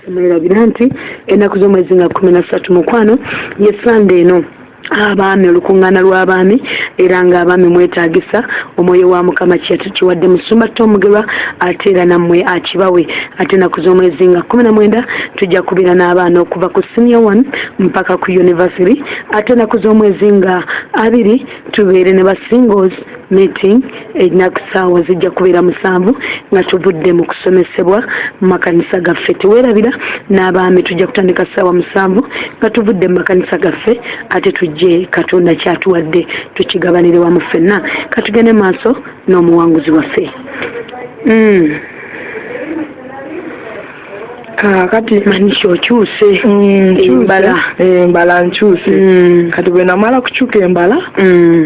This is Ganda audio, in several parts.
Mwerabira nti ennaku z'omwezi nga 13 mukwano ye Sunday eno abaami olukuŋŋaana lw'abaami era ng'abaami mwetaagisa omwoyo wa Mukama kiwadde Musumba Tomugerwa ate era nammwe akibawe. Ate ennaku z'omwezi nga 19 tujja kubira n'abaana okuva ku senior 1 mpaka ku university. Ate ennaku z'omwezi nga 2 tubeere ne ba singles meeting ennaku ssaawa zijja kubeera 7 nga tuvudde mu kusomesebwa mu makanisa gaffe. Teweerabira n'abaami tujja kutandika ssaawa 7 nga tuvudde mu makanisa gaffe ate tujje Katonda kyatuwadde tukigabanire wamu ffenna. Katugende maaso n'omuwanguzi waffe. Kati Anisha okyuse embala nkyuse kati bwe namala kukyuka embala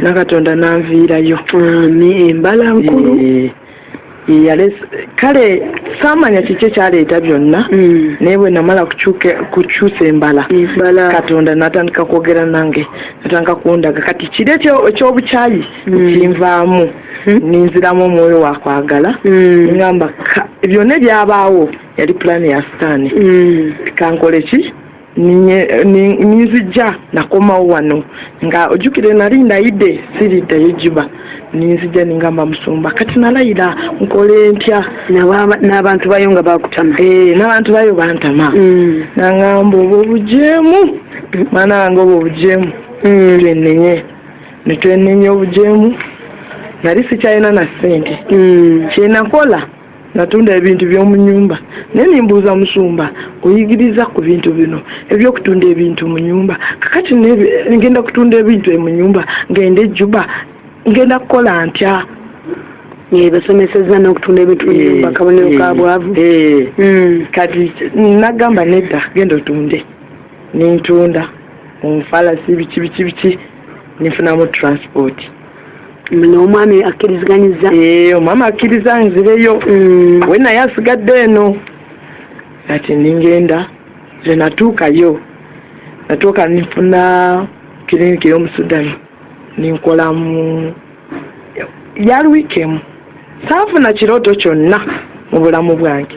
na Katonda nanviirayo embala nkulu kale samanya kiki kyaleeta byonna naye bwe namala kukyusa embala Katonda natandika kwogera nange natandika kundaga kati kiri eky'obukyayi kinvaamu ninziramu omwoyo wakwagala ngamba byonna ebyabaawo yali pulaani ya sitaani kankole ki ninzijja nakomawo wano nga ojjukire nali ndayidde siriddayo Juba ninzijja ningamba Musumba kati nalayira nkole ntya n'abantu bayo nga bakutama n'abantu bayo bantama nangamba obwo obujeemu mwana wange obwo obujeemu netwenenye obujeemu nali sikyalina na ssente kyenakola natunda ebintu by'omu nyumba naye nimbuuza Musumba oyigiriza ku bintu bino ebyokutunda ebintu mu nyumba kakati ngenda kutunda ebintu mu nyumba ngende Juba ngenda kukola ntya basomeseza n'okutunda ebintu mu nyumba kabonero ka bwavu kati nagamba nedda genda otunde nintunda omufalasi biki nifunamu transport n'omwami akkiriziganyiza omwami akkiriza nzireyo we naye asigadde eno kati ningenda ze natuukayo natuuka nifuna kiriniki y'omusudani ninkolamu yalwikemu saafuna kirooto kyonna mu bulamu bwange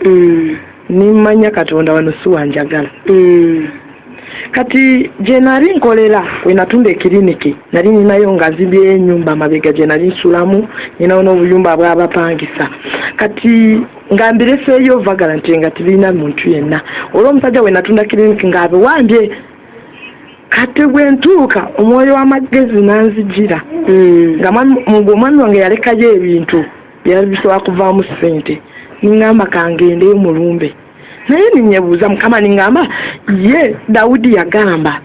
nimmanya Katonda wano siwanjagala kati gye nali nkolera we natunda ekiriniki nali ninayo nga nzibye ennyumba amabega gye nali nsulamu ninawo n'obuyumba bw'abapangisa kati nga mbireseeyo vagala nti nga tirina muntu yenna olw'omusajja we natunda kiriniki ng'abewambye kati bwe ntuuka omwoyo w'amagezi nanzijira nga omwami wange yalekayo ebintu byali bisobola kuvaamu ssente ningamba kangendeyo mulumbe naye ninyebuuza Mukama ningamba ye Dawudi yagamba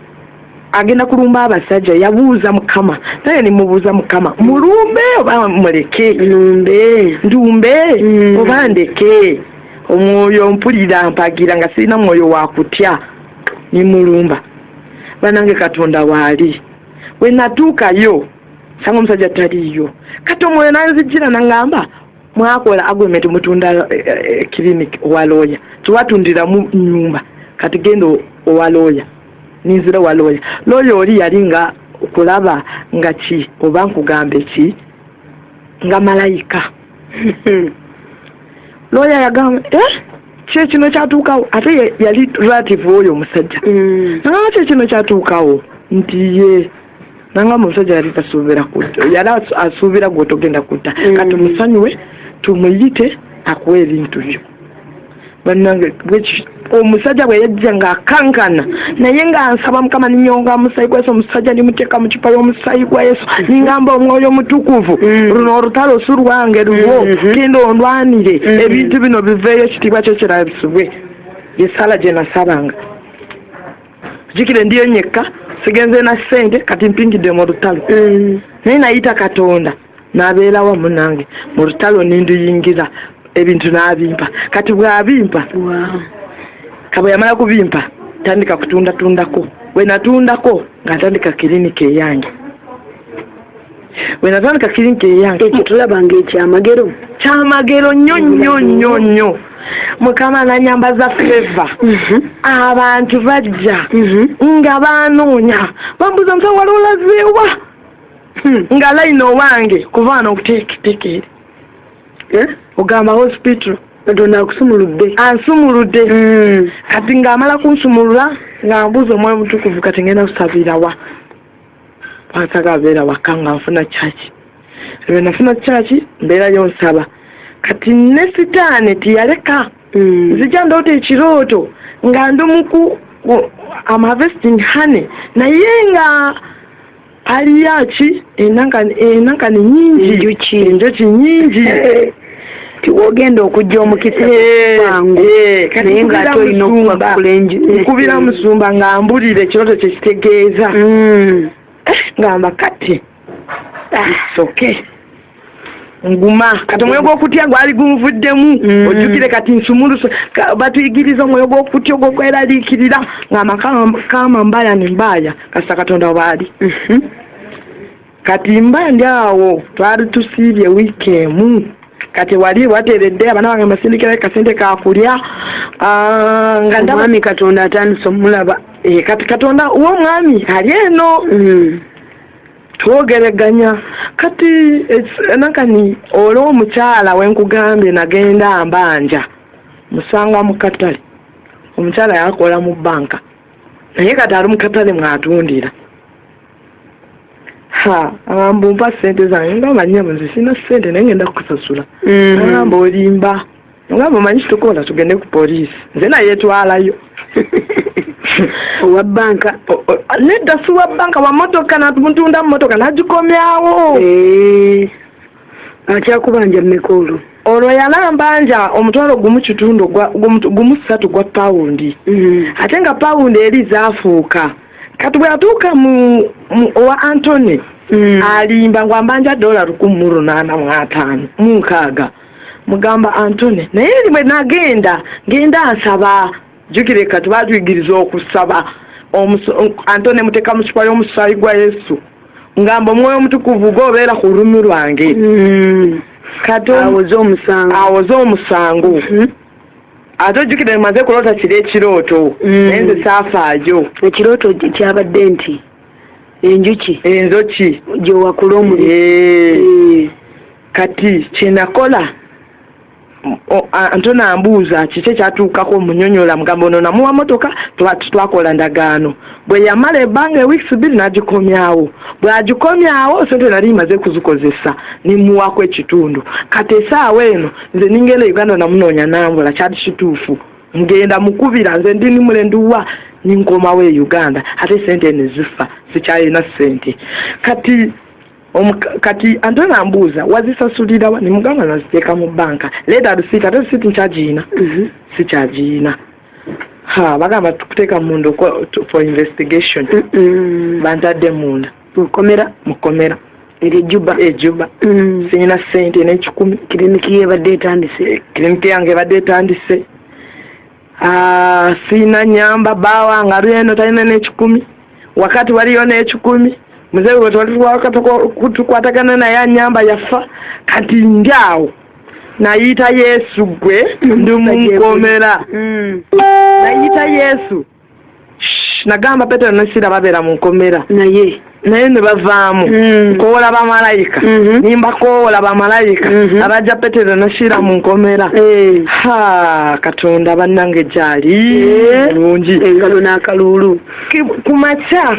agenda kulumba abasajja yabuuza Mukama naye nimubuuza Mukama mulumbe oba muleke ndumbe oba ndeke omwoyo mpulira mpagira nga sirina mwoyo wakutya nimulumba banange Katonda waali we natuukayo sanga omusajja taliyo kati omwoyo nanzijira nangamba mwakola agreement mutunda clinic owalooya tuwatundiramu nyumba kati genda owalooya ninzira owalooya looya oli yali nga okulaba nga ki oba nkugambe ki nga malayika looya yagamba kino kyatuukawo ate yali relative oyo omusajja nangamba kino kyatuukawo nti ye nangamba omusajja yali tasuubira kutta yali asuubira gwotogenda kutta kati musonyiwe tumuyite akuwa ebintu byo bannange omusajja bwe yajja ng'akankana naye ng'ansaba Mukama ninyonga omusaayi gwa Yesu omusajja nimuteeka mu kipa y'omusaayi gwa Yesu ningamba omwoyo mutukuvu luno olutalo si lwange lulwo genda ondwanire ebintu bino biveeyo ekitiibwa kyo kirabisibwe yesala gye nasabanga jikire ndiyo nyekka sigenze na ssente kati mpingidde mu lutalo naye nayita Katonda n'abeera wamu nange mu lutalo ninduyingira ebintu n'abimpa kati bw'abimpa kaba yamala kubimpa tandika kutundatundako we natundako nga ntandika kiriniki eyange we natandika kiriniki eyange ekyo tulaba kyamagero nnyo Mukama nanyambaza feva abantu bajja nga banoonya bambuza Mukama wali olazeewa nga layino wange kuvaana okuteekere ogamba hospital Katonda akusumuludde. Ansumuludde. Kati ng'amala kunsumulula ng'ambuuza Omwoyo Mutukuvu kati ngenda kusabira wa. Pantagabeera waka nga nfuna kyaki. Lwe nafuna kyaki mbeerayo nsaba. Kati ne sitaani tiyaleka. Nzija ndoota ekirooto nga ndi muku am harvesting honey naye nga aliyaki enankani nyingi enjoki nyingi tiwogenda okujja omukisa naye nga tolina okubira musumba nga mbulira ekirooto kyekitegeeza ngamba kati soke nguma kati omwoyo gw'okutya gwali gunvuddemu ojjukire kati nsumuluso batuyigiriza omwoyo gw'okutya ogwokweraliikirira ng'amakama mbaya ne mbaya kasita Katonda waali kati mba ndi awo twali tusiibye wiiki emu kati wali wateredde abaana bange mbasindikira kasente kakulya nga omwami Katonda atandise omulaba kati Katonda w'omwami ali eno twogeraganya kati nankani olw'omukyala wenkugambye nagenda mbanja musangwa mu katale omukyala yakola mu banka naye kati ali mu katale mwatundira agamba mpa sente zange ngamba nnyabo nze sina sente naye ngenda kukusasula agamba olimba ngamba manyi kitukola tugende ku poliisi nze naye twalayo owa banka nedda si wa banka wa motoka natutunda mu motoka nagikomyawo akyakubanja mmeka olwo yalambanja omutwalo gumu kitundu gumu 3 gwa pawundi ate nga pawundi eri zaafuuka kati bwe yatuuka mu owa Antony alimba ngwambanja $185 mugamba Antony naye rimwe nagenda ngenda nsaba jukire kati batuyigiriza okusaba Antony muteka mu kipa y'omusaayi gwa Yesu ngamba Omwoyo Mutukuvu gobeera ku lulimi lwange kati awoze omusango ate ojjukire maze kuloota kiri ekirooto naye nze saafaayo ekirooto kyabadde nti enjoki gyewakula omuli kati kyenakola Antony ambuuza kiki ekyatuukako munyonyola mugamba ono namuwa motoka twakola ndagaano bwe yamala ebbanga ewiiki 2 n'agikomyawo bw'agikomyawo sente nali maze kuzikozesa nimuwako ekitundu kati essaawa eno nze ningenda Uganda namunoonya nambula kyali kituufu ngenda mukubira nze ndi nimulenduwa ninkomawo e Uganda ate sente nezifa sikyalina sente kati Antony ambuuza wazisasulira wa nimugamba naziteeka mu banka leda receipt ate receipt nkyagiina sikyagiina bagamba tukuteeka munda for investigation bantadde munda mukomera ejuba siyina sente n'ekikumi kiriniki yange ebadde etandise siyina nyamba baawange alweno talina n'ekikumi wakati waliyo n'ekikumi muzeeyi wetukwatagana naye anyamba yafa kati ndyawo nayita Yesu gwe ndi munkomera nayita Yesu nagamba Petero ne Sira babeera mu nkomera naye ne bavaamu nkoola bamalayika nimbakoola bamalayika abajja Petero ne Sira mu nkomera Katonda bannange gyali bulungi engalo n'akaluulu ku makya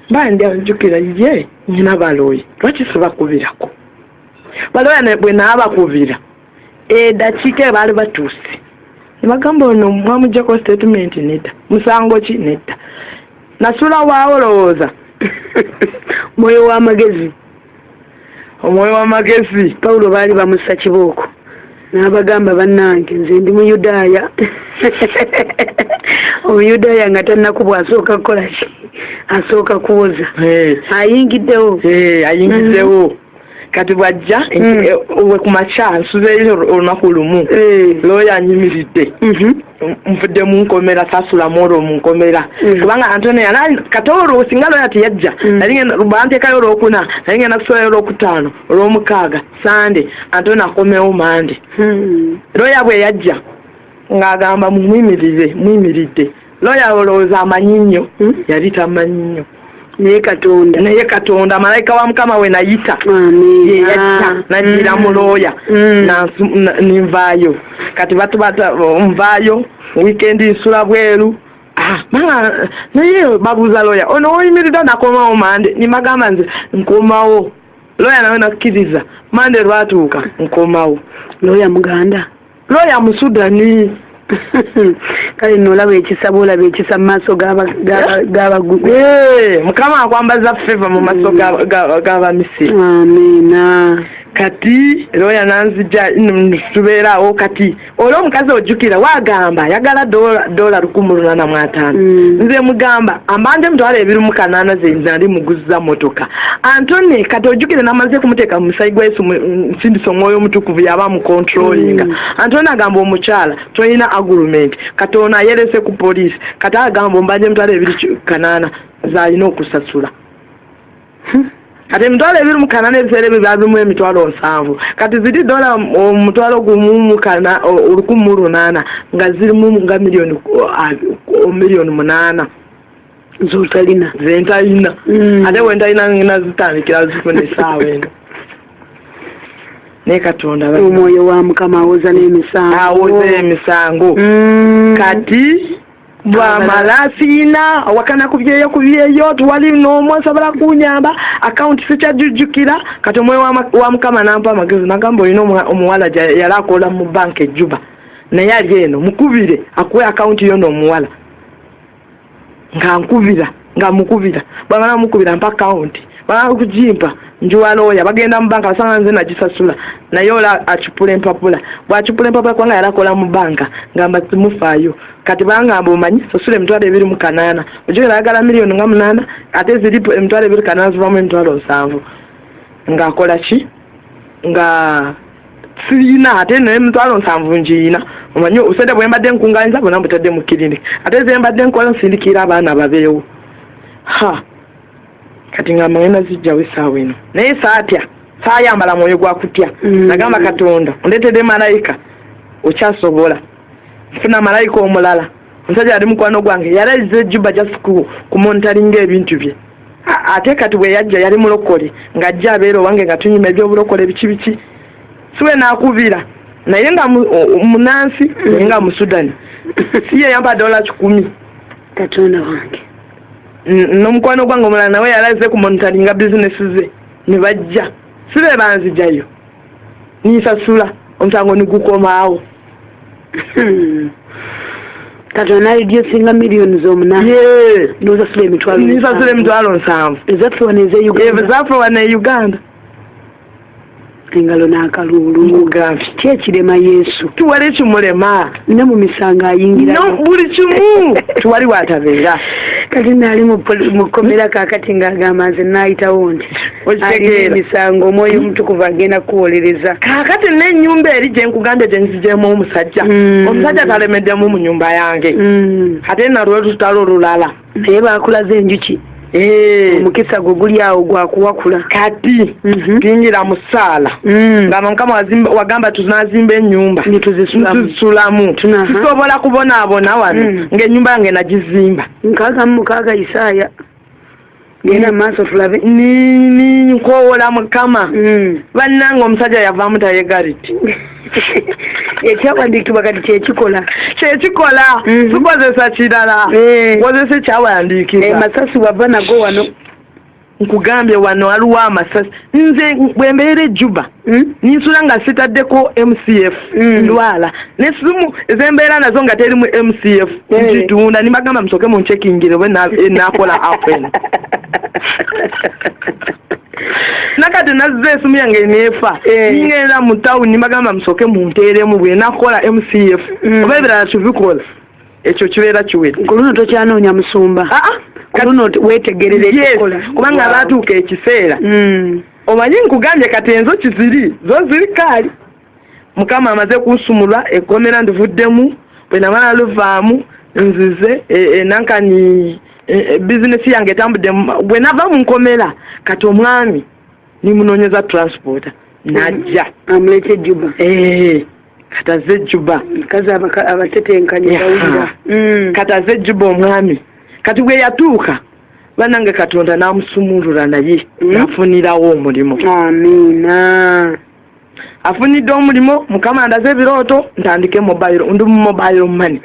bandi anjukira ye nyina baloyi lwaki sibakubirako baloya bwe naabakubira eddakiika baali batuuse nebagamba ono mwamuggyako statement nedda musango ki nedda nasula waawo lowooza omwoyo w'amagezi Pawulo baali bamussa kibooko n'abagamba bannange nze ndi Muyudaaya Omuyudaaya nga tannakubwa asooka kukola ki asooka kuwoza ayingiddewo kati bwajja we ku makya nsuzeeyo olunaku lumu looya anyimiridde nvudde mu nkomera saasulamu olwo mu nkomera kubanga Antony kati olwo singa looya teyajja banteekayo olwokuna naye ngenda kusulayo olwokutaano olwomukaaga sande Antony akomewo mande looya bwe yajja ng'agamba muyimiridde looya olowooza amanyi nnyo yali tamanyi nnyo naye Katonda malayika wa Mukama we nayita ye yajja nanjira mu looya ninvaayo kati batubata nvaayo weekend nsula bweru naye babuuza looya ono oyimirira nakomawo mande nimagamba nze nkomawo looya nawe nakkiriza mande lwatuuka nkomawo looya muganda looya musudani kale nolaba ekisaba olaba ekisa mu maaso g'abagugu Mukama akwambaza feva mu maaso g'abamisiri amina kati looya nanzija tubeerawo kati olwo omukazi ojjukira wagamba yagala dola 185 nze mugamba ambanje mutwala ebiri mu kanaana ze nali muguza motoka Antoni kati ojjukire namaze kumuteeka mu musayi gwa Yesu nsindisa omwoyo omutukuvu yaba mu controllinga Antoni agamba omukyala toyina agreement kati ono ayerese ku poliisi kati agamba mbanje mutwala ebiri kanaana zalina okusasula kati emitwalo ebiri mu kanaana ebiseera ebyo byabimu emitwalo 7 kati ziri dola omutwalo gumu mu kana 108 nga zirimu nga miliyoni 8 zotalina zentalina ate wentalina ngina zitandikira zifuna essaawa eno naye Katonda omwoyo wa Mukama awoza n'emisango kati bwamala siina wakana kubyeyo tuwali n'omu asobola kunyamba akawunti sikyajjukira kati omwoyo wa Mukama nampa amagezi nagamba olina omuwala yali akola mu banka ejjuba naye ali eno mukubire akuwe akawunti yo n'omuwala nga mukubira bamala mukubira mpa akawunti bamala kugimpa njuwa looya bagenda mu banka basanga nze nagisasula naye ola acupula empapula bwacupula empapula kubanga yali akola mu banka ngamba timufaayo kati bangamba omanyi sasula emitwalo 28 ojjukira ayagala miliyoni nga 8 ate ziri emitwalo 28 zivamu emitwalo 7 ng'akola ki nga sirina ate naye emitwalo 7 ngiina omanyi osente bwe mbadde nkungaanyiza bonna mbutadde mu kiriniki ate ze mbadde nkola nsindikira abaana babeewo kati nga mwena zijja wesaawa eno naye saatya saayambala mwoyo gwa kutya nagamba Katonda ondeetedde malayika okyasobola nfuna malayika omulala omusajja ali mukwano gwange yalayiza ejjuba just kumontalinga ebintu bye ate kati bwe yajja yali mulokole ng'ajja abeera owange nga tunyuma ebyobulokole biki siwe naakubira naye nga munansi naye nga mu Sudani siye yampa dola 10 Katonda wange n'omukwano gwange omulala nawe yalaze ku monitoringa bizinesi ze ne bajja sibe banzijayo nisasula omusango nigukomaawo Katonda alidio singa miliyoni z'omunana n'osasula emitwalo 7 ezaffe wane e Uganda engalo n'akalulu kyekirema Yesu tuwali kimulema ne mu misango ayingira buli kimu tuwali watabeera kati naali mukomera kakati ng'agamba nze naayitawo nti alina emisango omwoyo omutukuvu agenda kuwolereza kakati n'ennyumba eri gye nkugambye gye nzigyemu omusajja talemeddemu mu nyumba yange ate nalwo tutalo olulala naye baakulaze enjuki omukisa gwe guli awo gwakuwakula kati tuyingira mu ssaala nga Mukama wagamba tunazimba ennyumba tuzisulamu tusobola kubonaabona wano ng'ennyumba yange nagizimba 6 Isaaya genda maaso tulabe nkoowola Mukama bannange omusajja yavaamu tayegaliti ekyawandiikibwa kati kyekikola tukozesa kirala kozesa ekyawandiikibwa masasi wava nago wano nkugambye wano waliwo amasasi nze bwe mbeera ejjuba ninsula nga sitaddeko MCF ndwala nesimu ezembeera nazo nga terimu MCF nkitunda nibagamba musoke munchekingire bwe nakola apen nakati nazze esimu yange neefa ngenda mu town nibagamba musoke munteeremu bwe nakola MCF oba ebirala tubikola ekyo kibeera kiwedde kuluno tokyanoonya musumba kuluno wetegerere ekikola kubanga baatuuka ekiseera omanyi nkugambye kati enzoki zo ziri kaali Mukama amaze kunsumulwa eggomera ndivuddemu bwe namala luvaamu nzize nankani bizinesi yange etambudde bwe nava mu nkomera kati omwami nimunoonyeza transporta najja amulete Juba kataze Juba kazi abatetenkanye bawulira kataze Juba omwami kati bwe yatuuka banange Katonda namusumulula naye yafunirawo omulimu. Amina. Afunidde omulimu Mukama ndaze ebirooto ntandike ndi mu mobile money.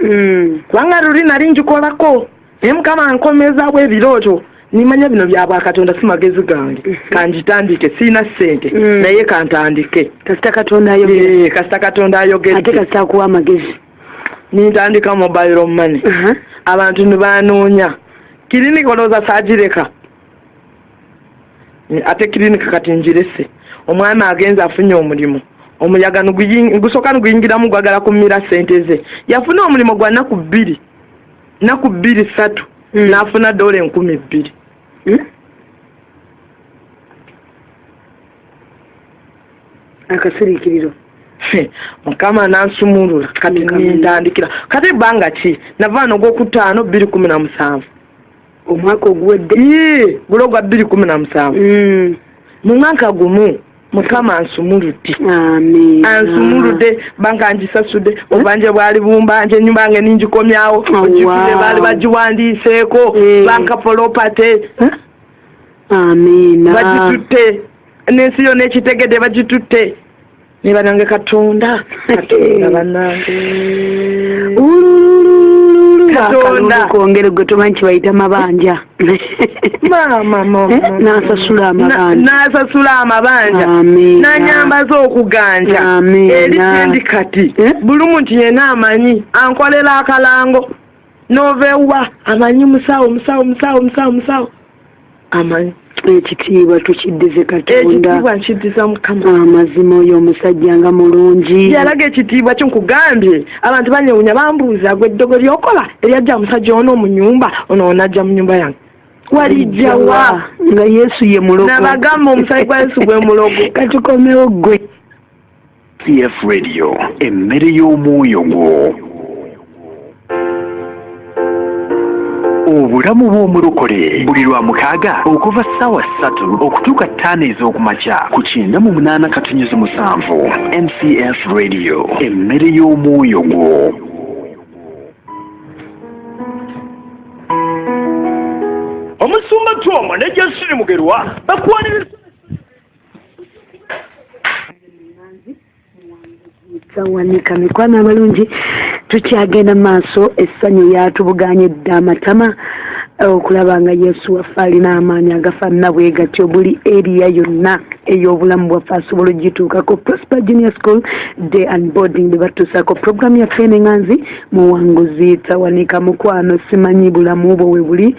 Kubanga luli nali ngikolako naye Mukama ankomezaako ebirooto nimanya bino byabwa Katonda si magezi gange kanjitandike sina ssente naye kantandike kasita Katonda ayogera. Kasita Katonda ayogera ate kasita akuwa amagezi nintandika mobile money. Abantu ne banoonya kilinika olowooza saagireka ate kilinika kati njirese. Omwami agenza afunye omulimu omuyaga gusooka niguyingiramu gwagala kumira ssente ze yafuna omulimu gwa nnaku 2 n'afuna $2,000. Akasirikiriro Mukama nansumulula kati nintandikira kati bbanga ki nava n'ogwokutaano 2017 omwaka oguwedde gulo gwa 2017 mu mwaka gumu Mukama ansumuludde. Ansumuludde banka ngisasudde obanje bwali bumbanje ennyumba yange ningikomyawo ojjukire baali bagiwandiiseeko banka property. Amina. Bagitutte n'ensi yonna ekitegedde bagitutte ne banange Katonda bannange Katonda kwongere gwe tumanyi kibayita mabanja. N'asasula amabanja n'anyambaza okuganja eri sendikati buli muntu yenna amanyi ankolera akalango n'oveewa amanyi musawo amanyi. Ekitiibwa tukiddize Katonda. Ekitiibwa nkiddiza Mukama. Amazima oyo omusajja nga mulungi. Yalaga ekitiibwa kyo nkugambye abantu banyewunya bambuuza gwe eddogo lyokola eryajja omusajja ono mu nyumba ono onajja mu nyumba yange. Walijja wa nga Yesu ye mulogo. Nabagamba omusaayi gwa Yesu gwe mulogo. Katukomewo gwe. CF Radio emmere y'omwoyo gwo. Obulamu bw'omulokole buli lwa 6 okuva ssaawa 3 okutuuka 5 ez'okumakya ku 98.7 MCF Radio emmere y'omwoyo gwo. Omusumba Twoma ne Jasiri Mugerwa bakwaniriza Sawanika mikwano abalungi tukyagenda maaso essanyu lyatubuganyedde amatama okulaba nga Yesu waffe alina amaanyi agafaanana bwe gatyo buli eriya yonna ey'obulamu bwaffe asobola ogituukako. Prosper Junior School Day and Boarding bwe batuusaako program yaffe enenganzi muwanguzi Tawanika mukwano simanyi bulamu bwo we buli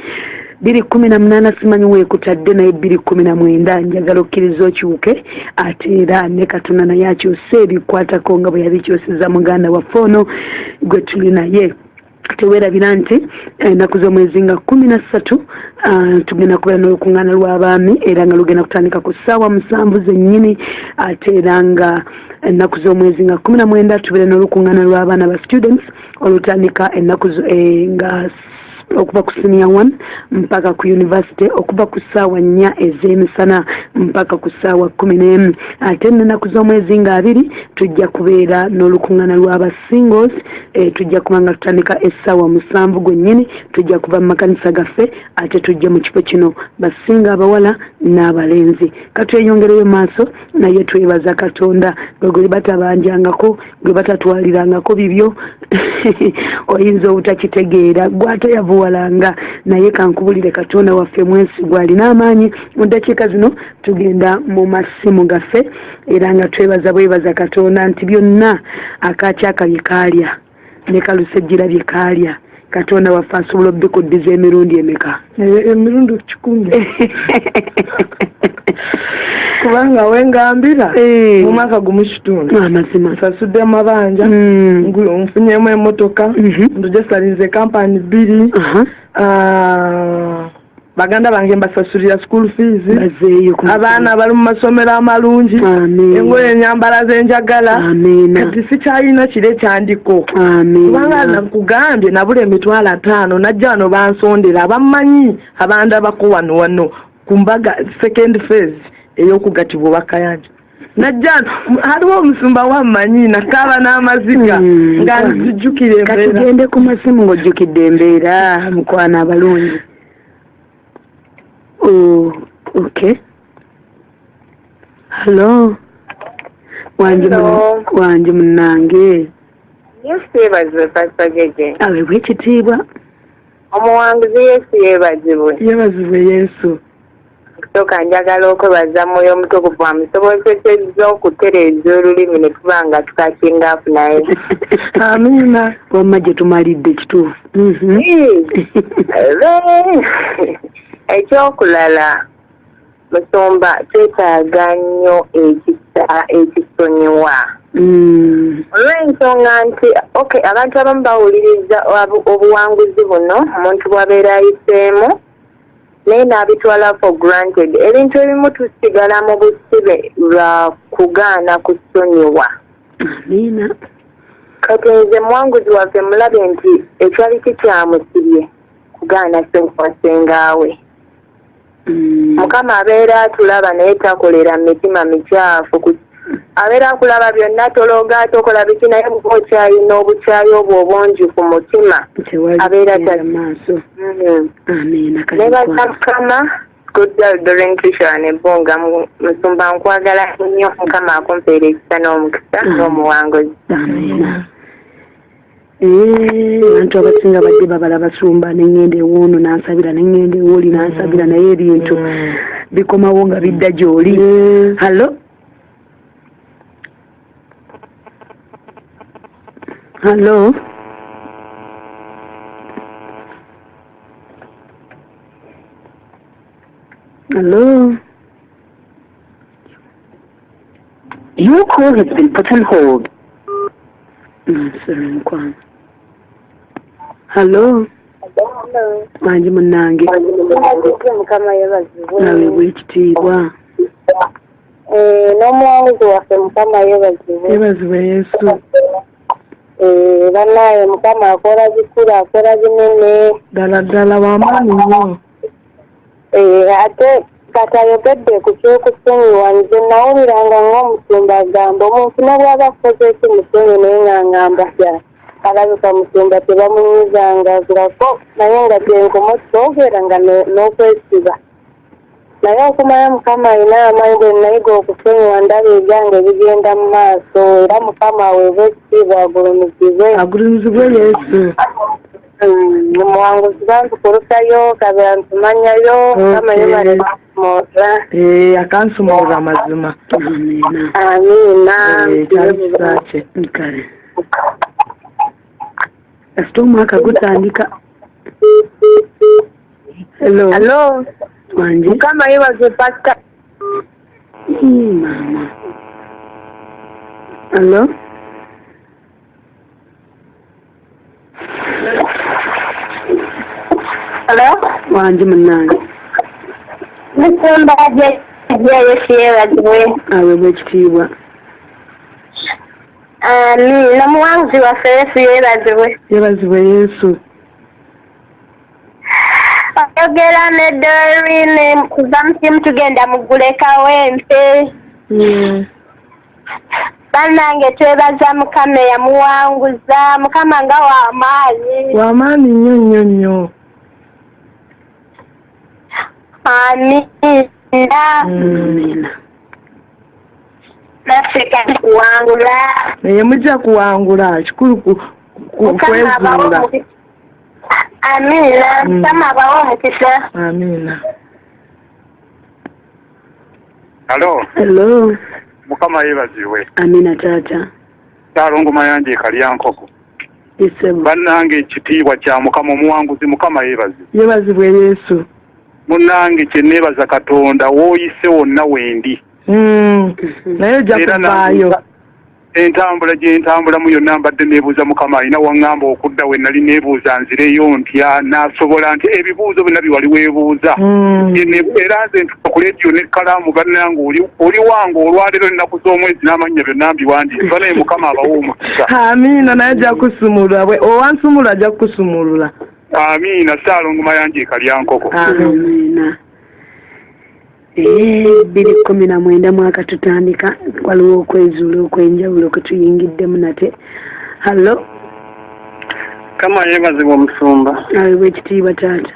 2018 simanyi weekutadde naye 2019 njagala okkiriza okyuke ate era ne Katonda naye akyuse ebikwatako nga bwe yabikyusizza muganda waffe ono gwe tuli naye. Tewerabira nti ennaku z'omwezi nga 13 tugenda kubeera n'olukuŋŋaana lw'abaami era nga lugenda kutandika ku ssaawa 7 zennyini ate era nga ennaku z'omwezi nga 19 tubeera n'olukuŋŋaana lw'abaana ba students olutandika ennaku nga okuva ku senior 1 mpaka ku university okuva ku ssaawa 4 ez'emisana mpaka ku ssaawa 11 ate ennaku z'omwezi nga 2 tujja kubeera n'olukuŋŋaana lw'aba singles tujja kuba nga tutandika essaawa 7 gwennyini tujja kuva mu makanisa gaffe ate tujja mu kifo kino basinga abawala n'abalenzi katweyongereyo maaso naye twebaza Katonda gwe batabanjangako gwe batatwalirangako bibyo oyinza obutakitegeera gwatayavuwalanga naye kankubulire Katonda waffe mwesigwa alina amaanyi. Mu ddakiika zino tugenda mu masimu gaffe era nga bwebaza Katonda nti byonna akakyaka bye kaalya ne kalusejjera bye kaalya Katonda waffe asobola obbikuddiza emirundi emeka? Emirundi 10. Kubanga wengambira mu mwaka gumu kitundu amazima nsasudde amabanja nfunyemu emmotoka ntujesalinze kampani 2 baganda bange mbasasulira school fees abaana bali mu masomero amalungi engoye enyambala zenjagala kati sikyalina kire kyandiko kubanga nakugambye nabula emitwalo 5 najja wano bansondera abamanyi abandabako wano ku mbaga second phase ey'okugatibwa bakayanja najja haliwo omusumba wammanyi nakaaba n'amaziga nga nzijjukira embeera katugende ku masimu ng'ojjukidde embeera mukwana abalungi. Oh, okay. Hello. Wanje munange. Yesu yeebazibwe Pastor Gege. Awe bw'ekitiibwa. Omuwanguzi Yesu yeebazibwe. Yeebazibwe Yesu. Kusooka njagala okwebaza Mwoyo Omutukuvu amusobozesezza okutereeza olulimi ne tuba nga tukakinga afunaye. Amiina. Wamma gye tumalidde kituufu. Ekyokulala Musumba twetaaga nnyo ekisonyiwa. Olw'ensonga nti abantu abamu bawuliriza obuwanguzi buno omuntu bw'abeera ayiseemu naye n'abitwala for granted. Ebintu ebimu tusigala mu busibe lwa kugaana kusonyiwa. Amiina. Kati nze muwanguzi waffe mulabe nti ekyali kikyamusibye kugaana sengaawe. Mukama abeera atulaba naye takolera mitima mikyafu. Abeera akulaba byonna tologa tokola biki naye bw'oba okyalina obukyayi obwo obungi ku mutima abeera maaso. Amiina. Nebaza Mukama during Kisha n'ebbunga Musumba nkwagala nnyo Mukama akumpeera ekisa n'omukisa n'omuwanguzi. Amiina. Abantu abasinga badde babala basumba n'engenda ewuuno n'ansabira n'engenda ewoli n'ansabira naye ebintu bikomawo nga bidda gy'oli. Hallo? Hallo? Hallo? Your call has been put on hold. Hallo? Wanje munange. Mukama yeebazibwe. Nawe bw'ekitiibwa. N'omuwanguzi waffe Mukama yeebazibwe. Yeebazibwe Yesu. Banaye Mukama akola bikulu akola binene. Ddala w'amaanyi nnyo. Ate katayogedde ku kyokusonyiwa nze nawuliranga ng'omusumba agamba omuntu ne bw'aba akoze ekimusonyi naye ng'angamba alabika Musumba tebamunyuzanga zirako naye nga gyenkomo toogera nga n'okwesiba. Naye okumanya Mukama alina amaanyi bwe nayiga okusonyiwa ndaba ebyange bigenda mu maaso era Mukama aweebwe ekitiibwa agulumizibwe. Agulumizibwe Yesu. Omuwanguzi bantukulusayo kabera ntumanyayo Mukama yebalesumooza. Akansumooza amazima. Amiina. Kyali kisakye. Kale. Kasita omwaka gutandika. Hello. Wanje. Mukama yeebazibwe Pastor. Mama. Hello? Hello? Wanje munange. Musumba Yesu yeebazibwe. Aweebwe ekitiibwa. N'omuwanguzi waffe Yesu yeebazibwe. Yeebazibwe Yesu. Oyogera ne Dorine kuva mu kimu tugenda mu gulekawo empe. Bannange twebaza Mukama yamuwanguza Mukama nga w'amaanyi. W'amaanyi nnyo. Amiina. Naffe kati kuwangula. naye mujja kuwangula kikulu kwezuula. Amiina. Mukama abawe omukisa. Amiina. Hello. Mukama yeebazibwe. Amiina taata. Saalongo mayanja ekalyankoko. Bannange ekitiibwa kya Mukama omuwanguzi Mukama yeebazibwe. Yeebazibwe Yesu. Munnange kye neebaza Katonda wooyise wonna wendi. Naye ojja kuvaayo. Entambula gye ntambulamu yonna mbadde neebuuza Mukama alina waŋŋamba okudda we nali neebuuza nzireyo ntya nasobola nti ebibuuzo byonna bye wali weebuuza. Era nze ntuka ku leediyo n'ekkalaamu bannange oli wange olwaleero ennaku z'omwezi n'amannya byonna mbiwandiika naye Mukama abawe omukisa. Amiina. naye ajja kusumulula owansumula ajja kusumulula. Amiina. Saalongo mayanja ekalyankoko. Amiina. 2019 mwaka tutandika waliwo okwezuula okwenjawulo kwe tuyingiddemu nate. Hallo. Kama yeebazibwe Omusumba. Aweebwe ekitiibwa taata.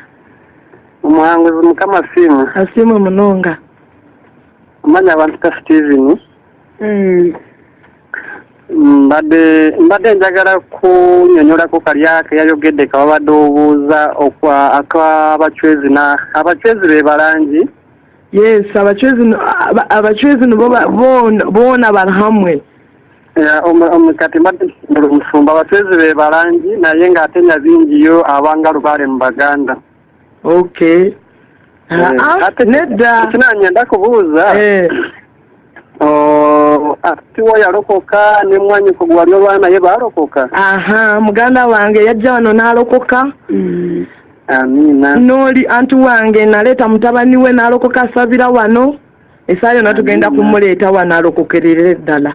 Omuwanguzi Mukama simu. Asimu munonga. Manya abantu ta Steven. Mbadde njagala kunyonyolako kali ake yayogedde kabadde obuuza abachwezi be balangi. Yes, abachwezi boona bali hamwe. Kati mbadde omusumba abachwezi be balangi naye ng'ate nyabingiyo abanga lubaale mu Baganda. Okay. Nedda kinanyenda kubuuza. Atiwa yalokoka ne mwanyiko gwali olwana ye balokoka. Muganda wange yajja wano n'alokoka. Amina. Noli anti wange naleta mutabani we n'alokoka asabira wano. Esaayo natugenda kumuleeta wano alokokerere ddala.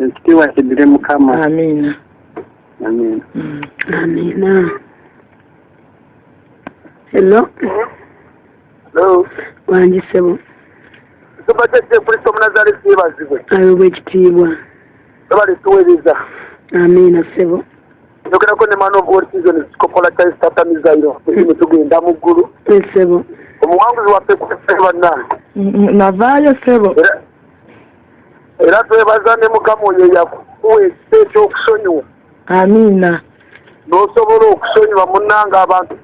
Ekitiibwa kiddire Mukama. Amina. Amina. Amina. Hello. Hello. Wangi sebo. Tubatete Kristo Munazareti bazibwe. Ayobwe ekitiibwa. Bali tuweriza. Amina sebo. Njogera ko ne man of war season sikopola cha statamizairo. Tugenda mu ggulu. Sebo. Omuwanguzi waffe kuseba nani. Navaayo sebo. Era twebaza ne Mukama oyo yakuwe ekyokusonyiwa. Amina. N'osobola okusonyiwa munnanga abantu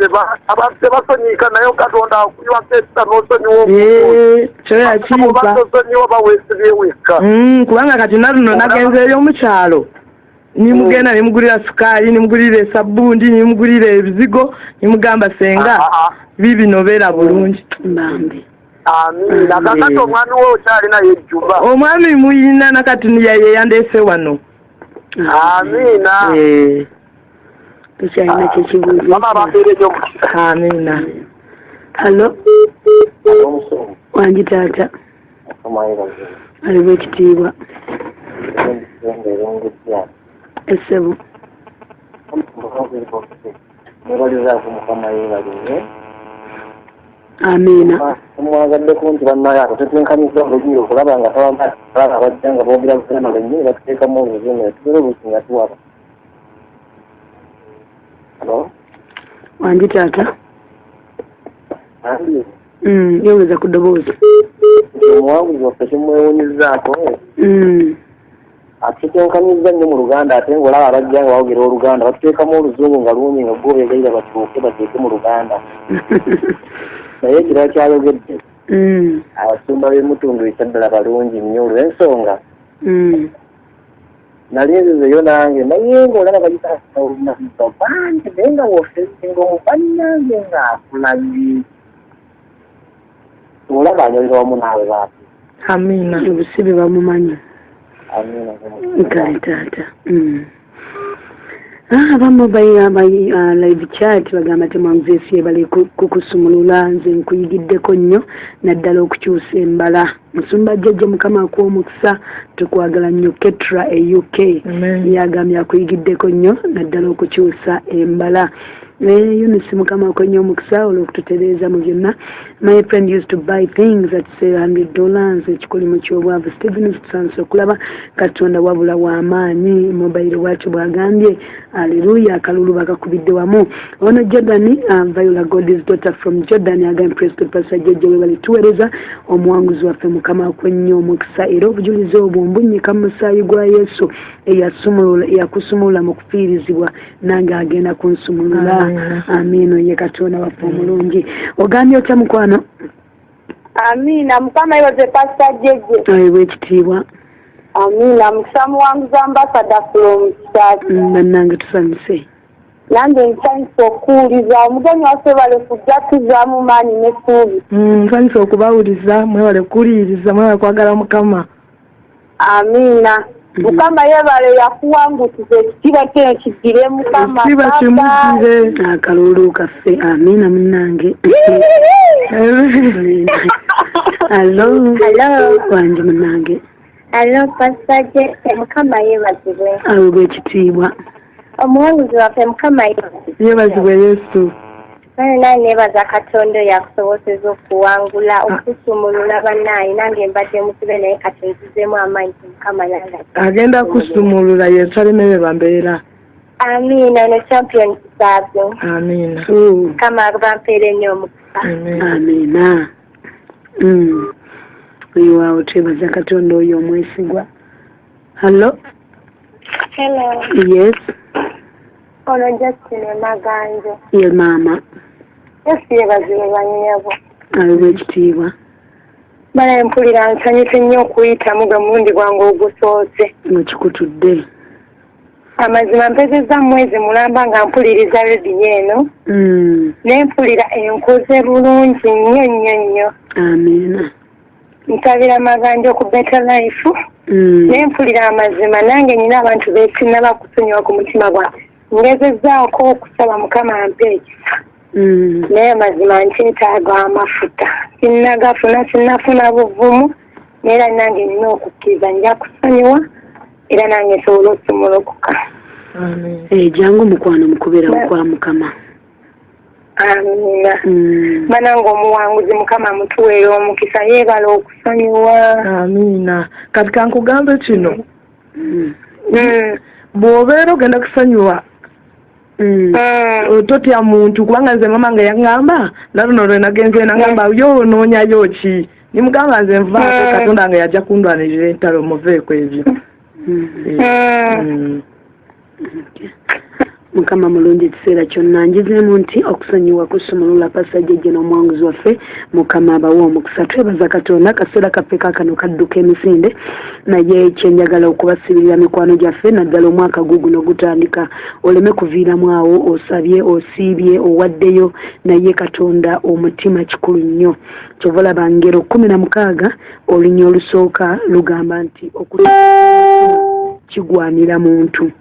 tebasonyiika naye Katonda akuyiwa kesa n'osonyiwa kyo yakiipa. Osonyiwa baweesibye wekka. Kubanga kati naluno nagenzeeyo mukyalo. Nimugenda nimugulira sukaali, nimugulira esabbundi, nimugulira ebizigo, nimugamba senga bibino beera bulungi. Mbambi. Amina. Kakati omwami we okyalina yejjuba. Omwami muyina nakati ye yandeese wano. Amina. Tukyalina kyekibuuzo. Mama bampeereyo. Amina. Hello. Wangi taata. Ayobwe ekitiibwa. Esebo. Amina. Omwagaddeku nti bannaye ato tetunkaniza olugiro okulaba nga tabamala bajja nga boogera busema lennyini batuteekamu oluzime tubere olusinga tuwaba. Halo? Wangi taata. Andi. Yongeza ku ddoboozi. Omuwanguzi waffe kimwewunyizzaako. Atutenkanyizza nnyo mu Luganda ate ng'olaba abajja nga bawogera Oluganda batuteekamu oluzungu nga luwumye nga gwobeegayira batuuke bateeke mu Luganda. Naye ekirala kyayogedde abasumba b'emutundu ekyaddala balungi nnyo olw'ensonga nali nzizeyo nange naye ng'olaba bayita olunaku bangi naye nga wofesinga omubannange ng'akulabye olaba anyolera wamu naawe baapi. Amina. Obusibe bamumanyi. Amina. Kale taata. Abamu live chat bagamba temwanguzeesiye bali kukusumulula nze nkuyigiddeko nnyo naddala okukyusa embala. Musumba jjajja Mukama akuwa omukisa tukwagala nnyo Ketra UK yagambye akuyigiddeko nnyo naddala okukyusa embala. Eunice Mukama akuwa nnyo omukisa olw'okututereeza mu byonna. My friend used to buy things at $100 ekikolimu ky'obwavu. Stephen tusanze okulaba Katonda wabula w'amaanyi. Mobile bw'atyo bw'agambye Hallelujah akalulu bakakubidde wamu. Ono Jordan Viola God's daughter from Jordan agambye Praise God Pastor Jjajja we bali tuweereza omuwanguzi waffe Mukama akuwa nnyo omukisa era obujulizi obwo mbunnyika mu musaayi gwa Yesu eyakusumulula mu kufiirizibwa nange agenda kunsumulula. Amina. Ye Katonda waffe omulungi. Ogambye otya mukwano? Amina. Mukama yebaze Pastor Jjajja. Ayobwe ekitiibwa. Amina. Mukisa muwanguzi ambassador from Church. Bannange tusanyuse. Nange nsanyusa okuwuliza omugenyi waffe bale kujja tuzaamu maanyi n'essuubi. Nsanyusa okubawuliza mwebale kuwuliriza mwebale kwagala Mukama. Amina. Mukama yebale yakuwangusiza ekitiibwa kye kiggire Mukama. Ekitiibwa kimugire. Akalulu kaffe. Amina munnange. Hello. Wangi munnange. Hello Pastor Jjajja Mukama yebazibwe. Ayobwe ekitiibwa. Omuwanguzi waffe Mukama yebazibwe Yesu. Naye nebaza Katonda yakusobozesa okuwangula okusumulula bannaye nange mbadde musibe naye kati nzizeemu amaanyi Mukama nange agenda kusumulula Yesu aleme bambeera. Amina. No champion kisaabyo. Amina. Mukama bampeere nnyo omukisa. amina oyo twebaza katonda oyo omwesigwa. Hello. Yes. Ono Justin Maganjo. Ye mama. Yebaziwe banyabo. Aliwe ekitiibwa. Bala mpulira nsanyuse nnyo okuyitamu gamundi gwange ogusoose. Ekikutudde. Amazima mpezezza mwezi mulamba nga mpuliriza rediyo eno. Nempulira enkuze bulungi nnyo. Amina. Ntabira Maganjo ku Better Life. Nempulira amazima nange nina abantu beesinna bakusonyiwa ku mutima gwange. Ngezezzaako okusaba Mukama ampe ekisa. Naye amazima nkyetaaga amafuta. Sinnafuna buvumu. Neera nange nina okukkiriza nja kusonyiwa. Era nange nsobola okusumulukuka. Jangu mukwano mukubera kwa Mukama. Amina. Banange omuwanguzi Mukama mutuweera omukisa yeebala okusonyiwa. Amina. Kati kankugambe kino. Bw'obeera ogenda kusonyiwa totya muntu kubanga nze mama nga yaŋŋamba naluno lwe nagenze naŋŋamba yonoonyayo ki nimugamba nze nvaako Katonda nga yajja kundwanirira entalo muveeko ebyo. Mukama mulungi ekiseera kyonna njizeemu nti okusonyiwa kusumulula pasajja n'omuwanguzi waffe Mukama abawe omukisa. Twebaza Katonda akaseera kaffe kaakano kadduka emisinde naye kyenjagala okubasibirira mikwano gyaffe naddala omwaka guguno gutandika oleme kuviiramu awo osabye osiibye owaddeyo naye Katonda omutima kikulu nnyo. Kyova olaba ngero 16 olunya olusooka lugamba nti kigwanira muntu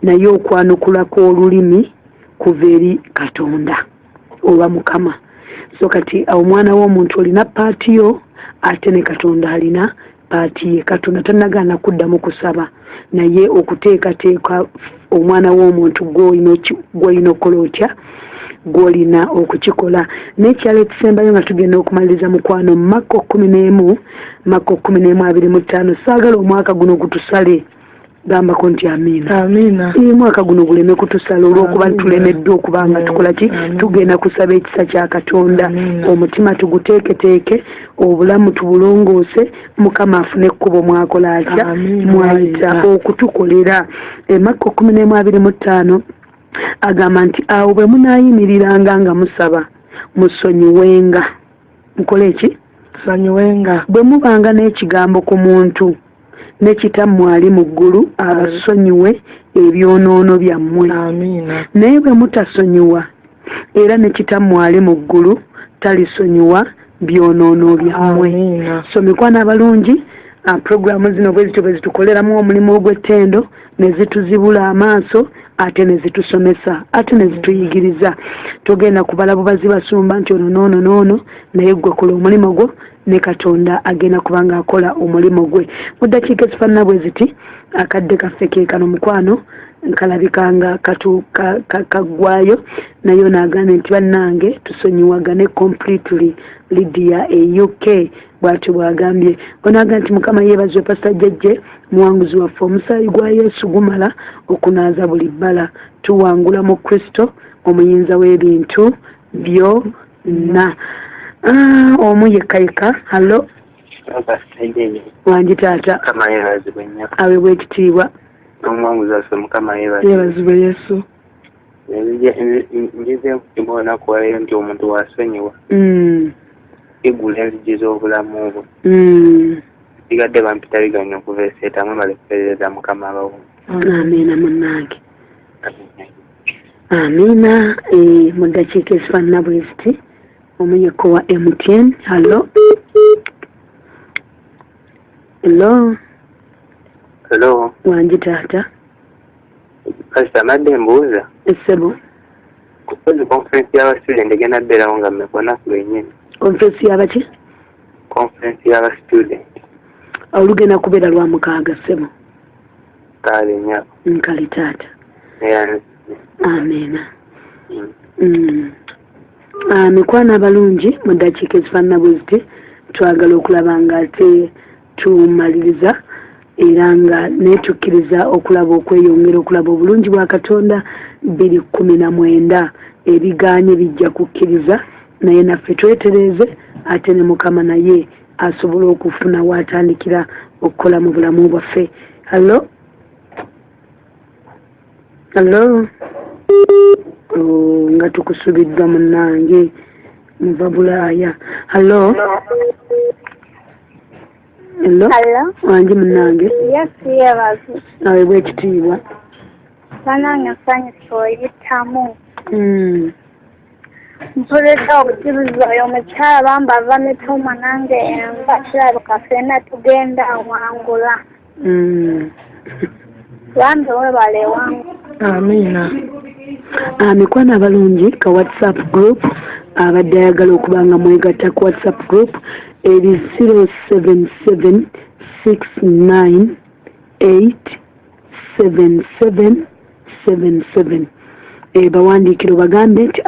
naye okwanukula kw'olulimi kuva eri Katonda oba Mukama. So kati omwana w'omuntu olina paati yo ate ne Katonda alina paati ye. Katonda tannagaana kuddamu kusaba naye okuteekateeka omwana w'omuntu gw'olina okukola otya gw'olina okukikola. N'ekyalo ekisembayo nga tugenda okumaliriza mukwano Mako 11:25 saagala omwaka guno gutusale. Gambako nti amina. Mwaka guno guleme kutusala olw'okuba tulemeddwa okubanga tukola ki tugenda kusaba ekisa kya Katonda. Omutima tuguteeketeeke obulamu tubulongoose Mukama afune ekkubo mwakola atya mwayita okutukolera. Mako 11:25 agamba nti awo bwe munaayimiriranga nga musaba musonyiwenga. Mukole ki? Sonyiwenga. Bwe mubanga n'ekigambo ku muntu nekitammwe ali mu ggulu abasonyiwe ebyonoono byammwe. Naye bwe mutasonyiwa era nekitammwe ali mu ggulu talisonyiwa byonoono byammwe. So mikwano abalungi programu zino bwe zitukoleramu omulimu ogw'ettendo ne zituzibula amaaso ate ne zitusomesa ate ne zituyigiriza. Togenda kubala bubazi basumba nti ono noono naye gwe kola omulimu gwo ne Katonda agenda kubanga akola omulimu gwe. Mu ddakiika ezifaanana bwe ziti akadde kaffe ke kano mukwano kalabikanga kaggwayo naye naagambye nti bannange tusonyiwagane completely. Lydia UK bw'atyo bw'agambye. Onaaga nti Mukama yeebazwe Pastor Jjajje muwanguzi waffe omusaayi gwa Yesu gumala okunaaza buli bbala. Tuwangula mu Kristo omuyinza w'ebintu byonna. Omu yekayika. Hallo. Wangi taata. Aweebwa ekitiibwa. Omuwanguzi waffe Mukama yeebazibwe Yesu. Njize kubona kuwaleyo nti omuntu wasonyiwa igula enzigi z'obulamu bwo. Sigadde bampitabiganya okuva eseetamu bali kuperereza Mukama abawo. Amina munnange. Amina. Mu ddakiika ezifaanana bwe ziti omunyeko wa MTN. Hallo. Wangi taata. Kasita amadde mbuuza. Essebo. Kukozi konferensi y'abastudent egenda bbeerawo nga mmekona ku lwennyini. Konferensi y'abaki? Konferensi y'abastudent. Olugenda kubeera lwa 6 ssebo. Kale nnyako. Nkali taata. Amina. Mikwano abalungi mu ddakiika ezifaanana bwe ziti twagala okulaba nga ate tumaliriza era nga netukkiriza okulaba okweyongera okulaba obulungi bwa Katonda 2019 ebiganye bijja kukkiriza naye naffe twetereze ate ne Mukama naye asobola okufuna waatandikira okukola mu bulamu bwaffe. Hallo? Hallo? Nga tukusubiddwa munnange muva Bulaaya. Hallo? Hello? Wangi munnange? Yes, yebazi. Nawe bw'ekitiibwa. Banange nsanyusa oyitamu. Mpulidde okujuliza oyo omukyala bamba ava mituma nange enva kirabika ffenna tugenda wangula. Bambi webale wangula. Amiina. Mikwano abalungi ka WhatsApp group abadde ayagala okuba nga mwegatta ku WhatsApp group eri 077698777. Bawandiikire obagambe nti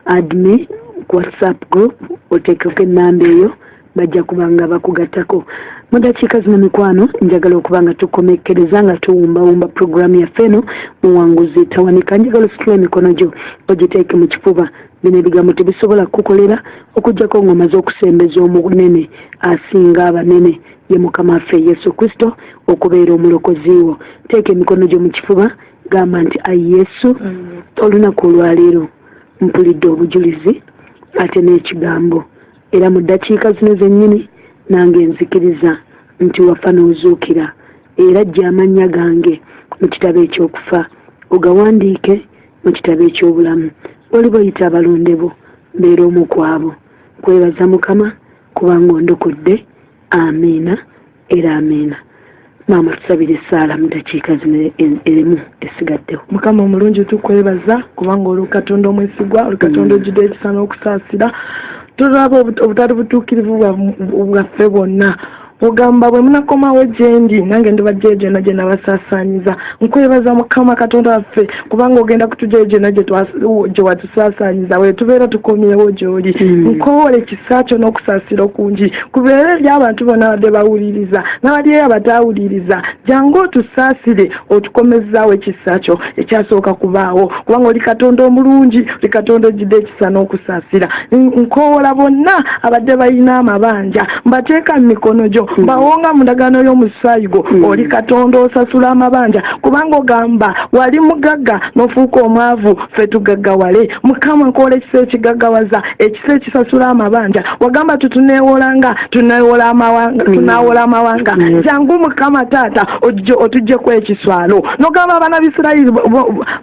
adme ku WhatsApp group oteekeko ennamba eyo bajja kubanga bakugattako. Mu dakiika zino mikwano njagala okuba nga tukomekkereza nga tuwumbawumba puroguramu yaffe eno muwanguzi tawanika. Njagala ositula emikono gyo ogiteeke mu kifuba. Bino ebigambo tebisobola kukolera okuggyako ng'omaze okusembeza omunene asinga abanene ye Mukama waffe Yesu Kristo okubeera omulokozi wo. Teeka emikono gyo mu kifuba gamba nti ayi Yesu, olunaku olwaleero mpulidde obujulizi ate n'ekigambo, era mu ddakiika zino zennyini nange nzikiriza nti wafa n'ozuukira, era ajja amannya gange mu kitabo eky'okufa ogawandiike mu kitabo eky'obulamu. Oli boyita abalonde bo mbeera omu kwabo. Kwebaza Mukama kubanga ondokodde. Amiina era amiina. Maama tusabire essaala mu dakiika zino erimu esigaddewo. Mukama omulungi tukwebaza kubanga oli Katonda omwesigwa, oli Katonda ojjudde ekisa n'okusaasira. Tulaba obutali butuukirivu bwaffe bwonna. Ogamba bwe munakomawo gyendi nange ndibajja egyo na gye nabasaasaanyiza. Nkwebaza Mukama Katonda waffe kubanga ogenda kutujja egyo na gye watusaasaanyiza bwe tubeera tukomyewo gy'oli. Nkoola ekisa kyo n'okusaasira okungi kubeera eri abantu bonna badde bawuliriza n'abali eyo abataawuliriza. Jangu otusaasire otukomezaawo ekisa kyo ekyasooka kubaawo kubanga oli Katonda omulungi, oli Katonda ojjudde ekisa n'okusaasira. Nkoola bonna abadde balina amabanja mbateeka mu mikono gyo mbawonga mu ndagaano y'omusaayi gwo. Oli Katonda osasula amabanja kubanga ogamba wali mugagga n'ofuuka omwavu ffe tugaggawale. Mukama nkoola ekisa ekigaggawaza, ekisa ekisasula amabanja. Wagamba tutuneewolanga tuneewola amawanga. Jangu Mukama Taata otuggyeko ekiswalo. N'ogamba abaana b'Isirayiri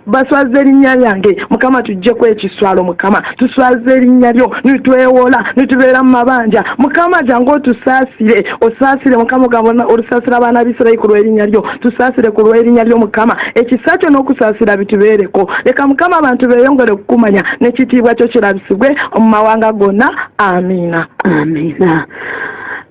baswaza erinnya lyange. Mukama tuggyeko ekiswalo. Mukama tuswaza erinnya lyo nitwewola nitubeera mu mabanja. Mukama jangu otusaasire. Osaasire Mukama ogamba olusaasira abaana b'Isirayiri ku lw'erinnya lyo. Tusaasire ku lw'erinnya lyo Mukama. Ekisa kyo n'okusaasira bitubeereko. Leka Mukama abantu beeyongere okukumanya n'ekitiibwa kyo kirabisibwe mu mawanga gonna. Amiina. Amiina.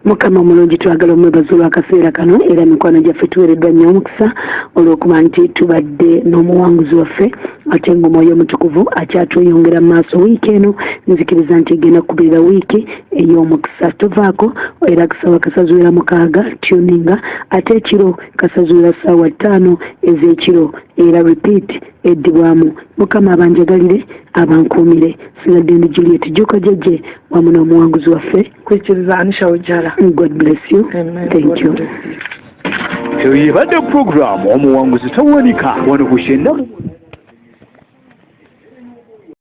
Mukama omulungi twagala omwebaza olw'akaseera kano era mikwano gyaffe tuweereddwa nnyo omukisa olw'okuba nti tubadde n'omuwanguzi waffe ate ng'Omwoyo Omutukuvu akyatweyongera mu maaso wiiki eno. Nzikiriza nti egenda kubeera wiiki ey'omukisa. Tovaako era kusaba kasazuwera 6 tuninga ate ekiro kasazuwera ssaawa 5 ez'ekiro era repeat eddibwamu. Mukama abanjagalire abankuumire. Sinadde ndi Juliet Jjuuko Jjejje wamu n'omuwanguzi waffe Kwikiriza Anisha Ujarah. God bless you. Amen. Thank you. eyo yebadde puroguramu omuwanguzi tawanika wano ku Ennamu.